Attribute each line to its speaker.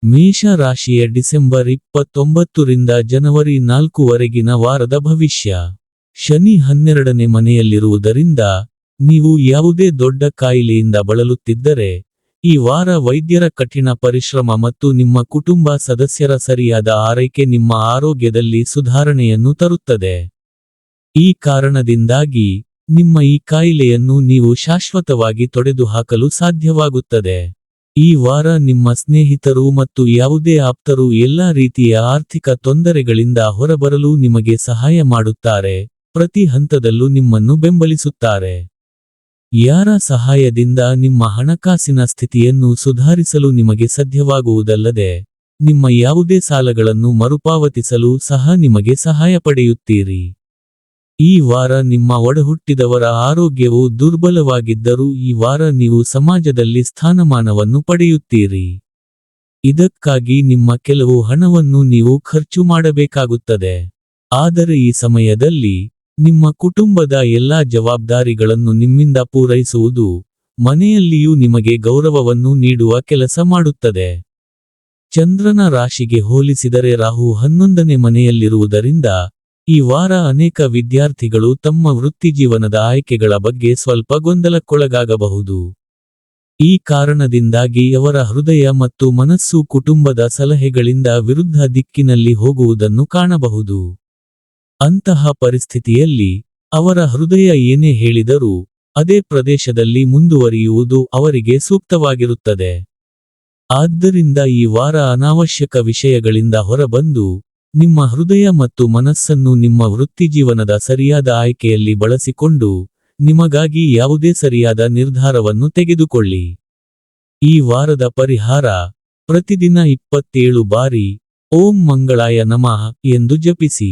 Speaker 1: ಮೇಷ ರಾಶಿಯ ಡಿಸೆಂಬರ್ 29 ರಿಂದ ಜನವರಿ 4 ವರೆಗಿನ ವಾರದ ಭವಿಷ್ಯ. ಶನಿ 12ನೇ ಮನೆಯಲ್ಲಿರುವುದರಿಂದ, ನೀವು ಯಾವುದೇ ದೊಡ್ಡ ಕಾಯಿಲೆಯಿಂದ ಬಳಲುತ್ತಿದ್ದರೆ, ಈ ವಾರ ವೈದ್ಯರ ಕಠಿಣ ಪರಿಶ್ರಮ ಮತ್ತು ನಿಮ್ಮ ಕುಟುಂಬ ಸದಸ್ಯರ ಸರಿಯಾದ ಆರೈಕೆ ನಿಮ್ಮ ಆರೋಗ್ಯದಲ್ಲಿ ಸುಧಾರಣೆಯನ್ನು ತರುತ್ತದೆ. ಈ ಕಾರಣದಿಂದಾಗಿ, ನಿಮ್ಮ ಈ ಕಾಯಿಲೆಯನ್ನು ನೀವು ಶಾಶ್ವತವಾಗಿ ತೊಡೆದುಹಾಕಲು ಸಾಧ್ಯವಾಗುತ್ತದೆ. ಈ ವಾರ ನಿಮ್ಮ ಸ್ನೇಹಿತರು ಮತ್ತು ಯಾವುದೇ ಆಪ್ತರು ಎಲ್ಲಾ ರೀತಿಯ ಆರ್ಥಿಕ ತೊಂದರೆಗಳಿಂದ ಹೊರಬರಲು ನಿಮಗೆ ಸಹಾಯ ಮಾಡುತ್ತಾರೆ, ಪ್ರತಿ ಹಂತದಲ್ಲೂ ನಿಮ್ಮನ್ನು ಬೆಂಬಲಿಸುತ್ತಾರೆ. ಯಾರ ಸಹಾಯದಿಂದ ನಿಮ್ಮ ಹಣಕಾಸಿನ ಸ್ಥಿತಿಯನ್ನು ಸುಧಾರಿಸಲು ನಿಮಗೆ ಸಾಧ್ಯವಾಗುವುದಲ್ಲದೆ, ನಿಮ್ಮ ಯಾವುದೇ ಸಾಲಗಳನ್ನು ಮರುಪಾವತಿಸಲು ಸಹ ನಿಮಗೆ ಸಹಾಯ ಪಡೆಯುತ್ತೀರಿ. ಈ ವಾರ ನಿಮ್ಮ ಒಡಹುಟ್ಟಿದವರ ಆರೋಗ್ಯವು ದುರ್ಬಲವಾಗಿದ್ದರೂ ಈ ವಾರ ನೀವು ಸಮಾಜದಲ್ಲಿ ಸ್ಥಾನಮಾನವನ್ನು ಪಡೆಯುತ್ತೀರಿ. ಇದಕ್ಕಾಗಿ ನಿಮ್ಮ ಕೆಲವು ಹಣವನ್ನು ನೀವು ಖರ್ಚು ಮಾಡಬೇಕಾಗುತ್ತದೆ. ಆದರೆ ಈ ಸಮಯದಲ್ಲಿ, ನಿಮ್ಮ ಕುಟುಂಬದ ಎಲ್ಲಾ ಜವಾಬ್ದಾರಿಗಳನ್ನು ನಿಮ್ಮಿಂದ ಪೂರೈಸುವುದು, ಮನೆಯಲ್ಲಿಯೂ ನಿಮಗೆ ಗೌರವವನ್ನು ನೀಡುವ ಕೆಲಸ ಮಾಡುತ್ತದೆ. ಚಂದ್ರನ ರಾಶಿಗೆ ಹೋಲಿಸಿದರೆ ರಾಹು 11ನೇ ಮನೆಯಲ್ಲಿರುವುದರಿಂದ, ಈ ವಾರ ಅನೇಕ ವಿದ್ಯಾರ್ಥಿಗಳು ತಮ್ಮ ವೃತ್ತಿಜೀವನದ ಆಯ್ಕೆಗಳ ಬಗ್ಗೆ ಸ್ವಲ್ಪ ಗೊಂದಲಕ್ಕೊಳಗಾಗಬಹುದು. ಈ ಕಾರಣದಿಂದಾಗಿ ಅವರ ಹೃದಯ ಮತ್ತು ಮನಸ್ಸು ಕುಟುಂಬದ ಸಲಹೆಗಳಿಂದ ವಿರುದ್ಧ ದಿಕ್ಕಿನಲ್ಲಿ ಹೋಗುವುದನ್ನು ಕಾಣಬಹುದು. ಅಂತಹ ಪರಿಸ್ಥಿತಿಯಲ್ಲಿ, ಅವರ ಹೃದಯ ಏನೇ ಹೇಳಿದರೂ, ಅದೇ ಪ್ರದೇಶದಲ್ಲಿ ಮುಂದುವರಿಯುವುದು ಅವರಿಗೆ ಸೂಕ್ತವಾಗಿರುತ್ತದೆ. ಆದ್ದರಿಂದ ಈ ವಾರ ಅನಾವಶ್ಯಕ ವಿಷಯಗಳಿಂದ ಹೊರಬಂದು, ನಿಮ್ಮ ಹೃದಯ ಮತ್ತು ಮನಸ್ಸನ್ನು ನಿಮ್ಮ ವೃತ್ತಿಜೀವನದ ಸರಿಯಾದ ಆಯ್ಕೆಯಲ್ಲಿ ಬಳಸಿಕೊಂಡು, ನಿಮಗಾಗಿ ಯಾವುದೇ ಸರಿಯಾದ ನಿರ್ಧಾರವನ್ನು ತೆಗೆದುಕೊಳ್ಳಿ. ಈ ವಾರದ ಪರಿಹಾರ: ಪ್ರತಿದಿನ 27 ಬಾರಿ ಓಂ ಮಂಗಳಾಯ ನಮಃ ಎಂದು ಜಪಿಸಿ.